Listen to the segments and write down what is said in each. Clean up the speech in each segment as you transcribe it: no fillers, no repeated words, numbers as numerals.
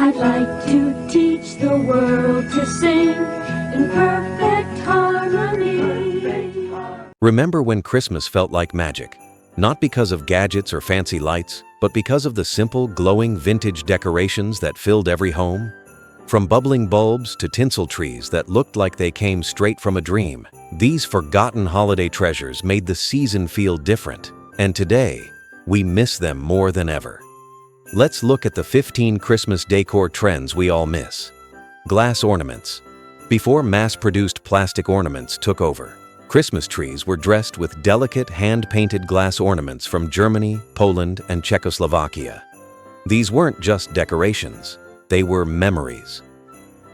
I'd like to teach the world to sing in perfect harmony. Remember when Christmas felt like magic? Not because of gadgets or fancy lights, but because of the simple, glowing vintage decorations that filled every home? From bubbling bulbs to tinsel trees that looked like they came straight from a dream, these forgotten holiday treasures made the season feel different. And today, we miss them more than ever. Let's look at the 15 Christmas decor trends we all miss. Glass ornaments. Before mass-produced plastic ornaments took over, Christmas trees were dressed with delicate hand-painted glass ornaments from Germany, Poland, and Czechoslovakia. These weren't just decorations, they were memories.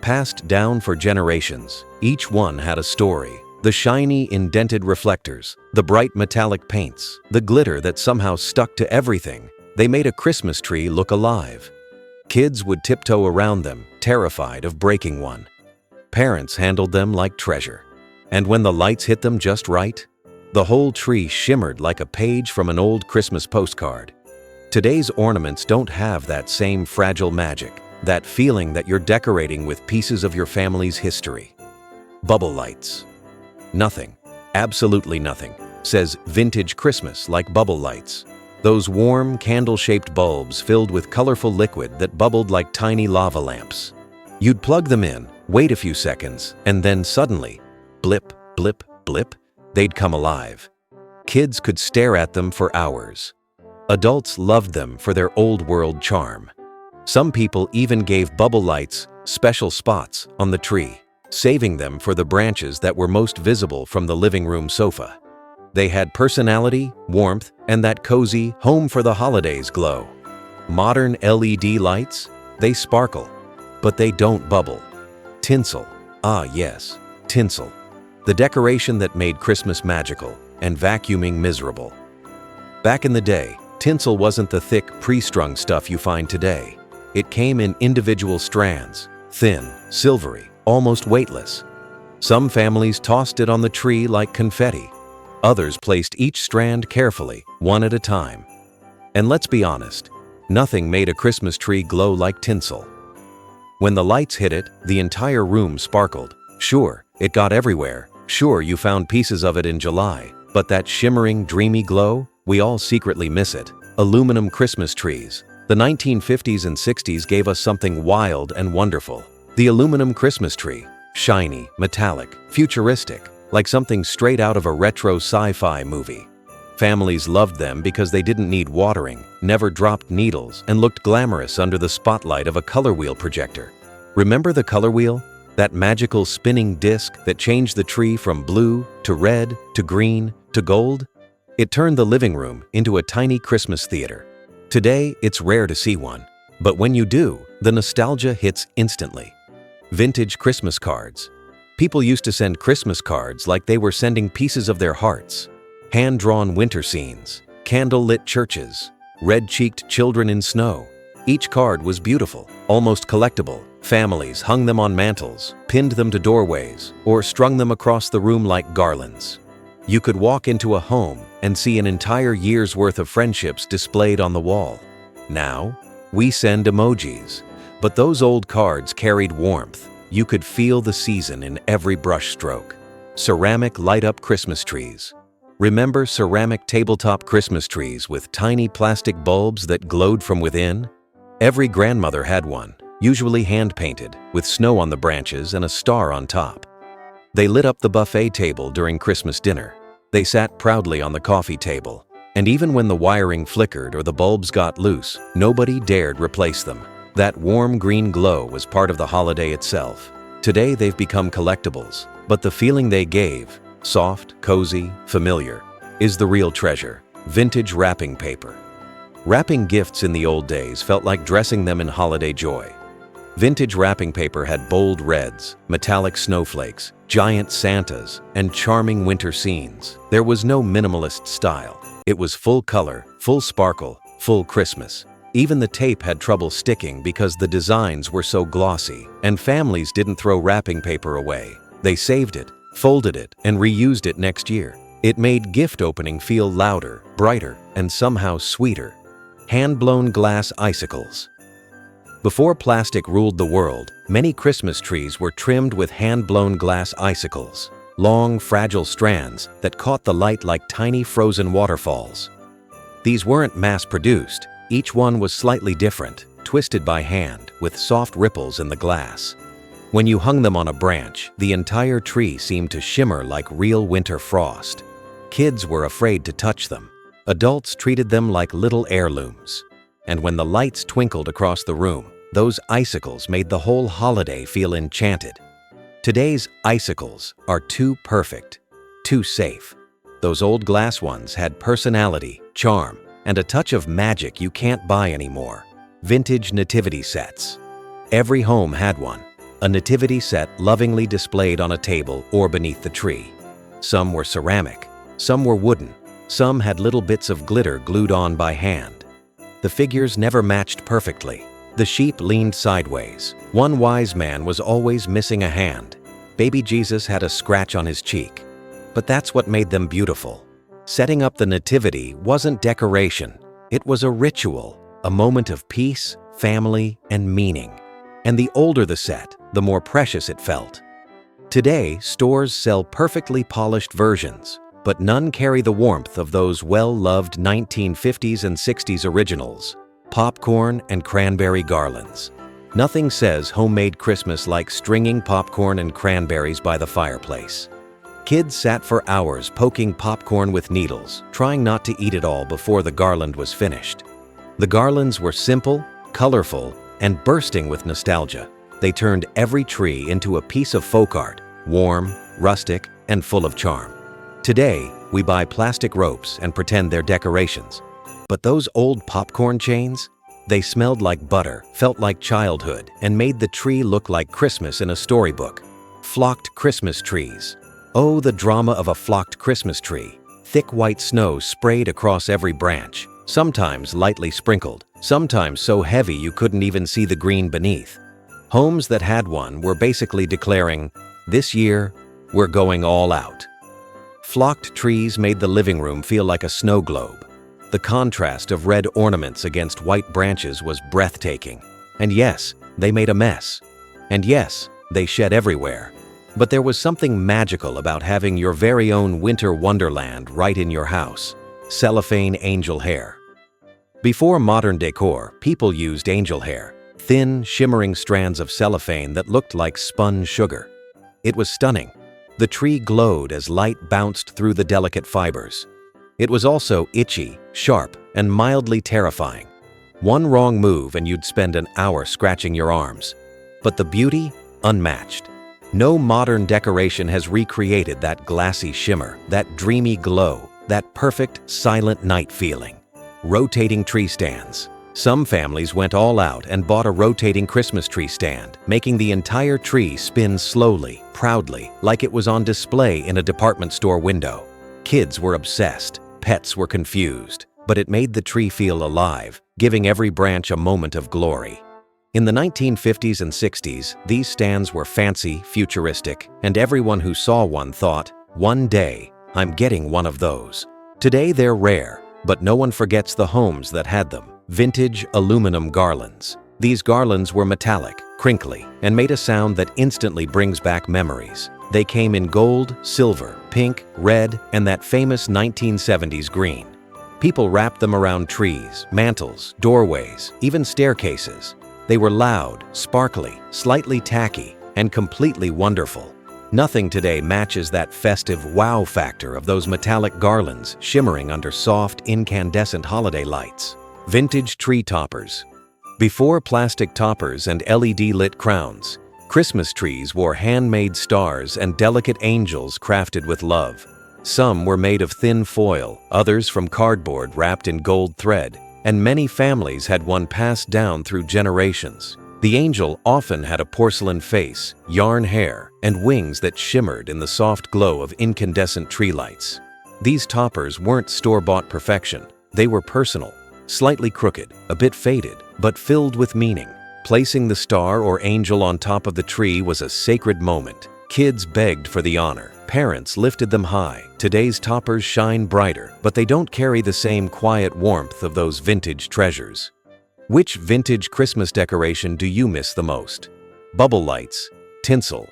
Passed down for generations, each one had a story. The shiny, indented reflectors, the bright metallic paints, the glitter that somehow stuck to everything. They made a Christmas tree look alive. Kids would tiptoe around them, terrified of breaking one. Parents handled them like treasure. And when the lights hit them just right, the whole tree shimmered like a page from an old Christmas postcard. Today's ornaments don't have that same fragile magic, that feeling that you're decorating with pieces of your family's history. Bubble lights. Nothing, absolutely nothing, says vintage Christmas like bubble lights. Those warm, candle-shaped bulbs filled with colorful liquid that bubbled like tiny lava lamps. You'd plug them in, wait a few seconds, and then suddenly, blip, blip, blip, they'd come alive. Kids could stare at them for hours. Adults loved them for their old-world charm. Some people even gave bubble lights special spots on the tree, saving them for the branches that were most visible from the living room sofa. They had personality, warmth, and that cozy home for the holidays glow. Modern LED lights, they sparkle, but they don't bubble. Tinsel, ah yes, tinsel. The decoration that made Christmas magical and vacuuming miserable. Back in the day, tinsel wasn't the thick, pre-strung stuff you find today. It came in individual strands, thin, silvery, almost weightless. Some families tossed it on the tree like confetti. Others placed each strand carefully, one at a time. And let's be honest, nothing made a Christmas tree glow like tinsel. When the lights hit it, the entire room sparkled. Sure, it got everywhere. Sure, you found pieces of it in July. But that shimmering, dreamy glow, we all secretly miss it. Aluminum Christmas trees. The 1950s and 60s gave us something wild and wonderful. The aluminum Christmas tree. Shiny, metallic, futuristic, like something straight out of a retro sci-fi movie. Families loved them because they didn't need watering, never dropped needles, and looked glamorous under the spotlight of a color wheel projector. Remember the color wheel? That magical spinning disc that changed the tree from blue to red to green to gold? It turned the living room into a tiny Christmas theater. Today, it's rare to see one, but when you do, the nostalgia hits instantly. Vintage Christmas cards. People used to send Christmas cards like they were sending pieces of their hearts. Hand-drawn winter scenes, candle-lit churches, red-cheeked children in snow. Each card was beautiful, almost collectible. Families hung them on mantels, pinned them to doorways, or strung them across the room like garlands. You could walk into a home and see an entire year's worth of friendships displayed on the wall. Now, we send emojis, but those old cards carried warmth. You could feel the season in every brushstroke. Ceramic light-up Christmas trees. Remember ceramic tabletop Christmas trees with tiny plastic bulbs that glowed from within? Every grandmother had one, usually hand-painted, with snow on the branches and a star on top. They lit up the buffet table during Christmas dinner. They sat proudly on the coffee table. And even when the wiring flickered or the bulbs got loose, nobody dared replace them. That warm green glow was part of the holiday itself. Today they've become collectibles, but the feeling they gave, soft, cozy, familiar, is the real treasure. Vintage wrapping paper. Wrapping gifts in the old days felt like dressing them in holiday joy. Vintage wrapping paper had bold reds, metallic snowflakes, giant Santas, and charming winter scenes. There was no minimalist style. It was full color, full sparkle, full Christmas. Even the tape had trouble sticking because the designs were so glossy, and families didn't throw wrapping paper away. They saved it, folded it, and reused it next year. It made gift opening feel louder, brighter, and somehow sweeter. Hand-blown glass icicles. Before plastic ruled the world, many Christmas trees were trimmed with hand-blown glass icicles, long, fragile strands that caught the light like tiny frozen waterfalls. These weren't mass-produced. Each one was slightly different, twisted by hand, with soft ripples in the glass. When you hung them on a branch, the entire tree seemed to shimmer like real winter frost. Kids were afraid to touch them. Adults treated them like little heirlooms. And when the lights twinkled across the room, those icicles made the whole holiday feel enchanted. Today's icicles are too perfect, too safe. Those old glass ones had personality, charm, and a touch of magic you can't buy anymore. Vintage nativity sets. Every home had one. A nativity set lovingly displayed on a table or beneath the tree. Some were ceramic, some were wooden, some had little bits of glitter glued on by hand. The figures never matched perfectly. The sheep leaned sideways. One wise man was always missing a hand. Baby Jesus had a scratch on his cheek. But that's what made them beautiful. Setting up the nativity wasn't decoration. It was a ritual, a moment of peace, family, and meaning. And the older the set, the more precious it felt. Today, stores sell perfectly polished versions, but none carry the warmth of those well-loved 1950s and 60s originals, popcorn and cranberry garlands. Nothing says homemade Christmas like stringing popcorn and cranberries by the fireplace. Kids sat for hours poking popcorn with needles, trying not to eat it all before the garland was finished. The garlands were simple, colorful, and bursting with nostalgia. They turned every tree into a piece of folk art, warm, rustic, and full of charm. Today, we buy plastic ropes and pretend they're decorations. But those old popcorn chains? They smelled like butter, felt like childhood, and made the tree look like Christmas in a storybook. Flocked Christmas trees. Oh, the drama of a flocked Christmas tree. Thick white snow sprayed across every branch, sometimes lightly sprinkled, sometimes so heavy you couldn't even see the green beneath. Homes that had one were basically declaring, "This year, we're going all out." Flocked trees made the living room feel like a snow globe. The contrast of red ornaments against white branches was breathtaking. And yes, they made a mess. And yes, they shed everywhere. But there was something magical about having your very own winter wonderland right in your house. Cellophane angel hair. Before modern decor, people used angel hair, thin, shimmering strands of cellophane that looked like spun sugar. It was stunning. The tree glowed as light bounced through the delicate fibers. It was also itchy, sharp, and mildly terrifying. One wrong move and you'd spend an hour scratching your arms. But the beauty? Unmatched. No modern decoration has recreated that glassy shimmer, that dreamy glow, that perfect, silent night feeling. Rotating tree stands. Some families went all out and bought a rotating Christmas tree stand, making the entire tree spin slowly, proudly, like it was on display in a department store window. Kids were obsessed, pets were confused, but it made the tree feel alive, giving every branch a moment of glory. In the 1950s and 60s, these stands were fancy, futuristic, and everyone who saw one thought, "One day, I'm getting one of those." Today they're rare, but no one forgets the homes that had them. Vintage aluminum garlands. These garlands were metallic, crinkly, and made a sound that instantly brings back memories. They came in gold, silver, pink, red, and that famous 1970s green. People wrapped them around trees, mantels, doorways, even staircases. They were loud, sparkly, slightly tacky, and completely wonderful. Nothing today matches that festive wow factor of those metallic garlands shimmering under soft, incandescent holiday lights. Vintage tree toppers. Before plastic toppers and LED-lit crowns, Christmas trees wore handmade stars and delicate angels crafted with love. Some were made of thin foil, others from cardboard wrapped in gold thread, and many families had one passed down through generations. The angel often had a porcelain face, yarn hair, and wings that shimmered in the soft glow of incandescent tree lights. These toppers weren't store-bought perfection. They were personal, slightly crooked, a bit faded, but filled with meaning. Placing the star or angel on top of the tree was a sacred moment. Kids begged for the honor. Parents lifted them high. Today's toppers shine brighter, but they don't carry the same quiet warmth of those vintage treasures. Which vintage Christmas decoration do you miss the most? Bubble lights, tinsel,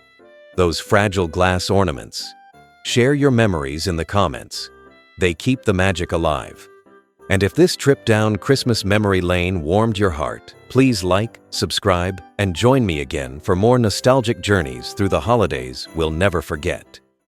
those fragile glass ornaments. Share your memories in the comments. They keep the magic alive. And if this trip down Christmas memory lane warmed your heart, please like, subscribe, and join me again for more nostalgic journeys through the holidays we'll never forget.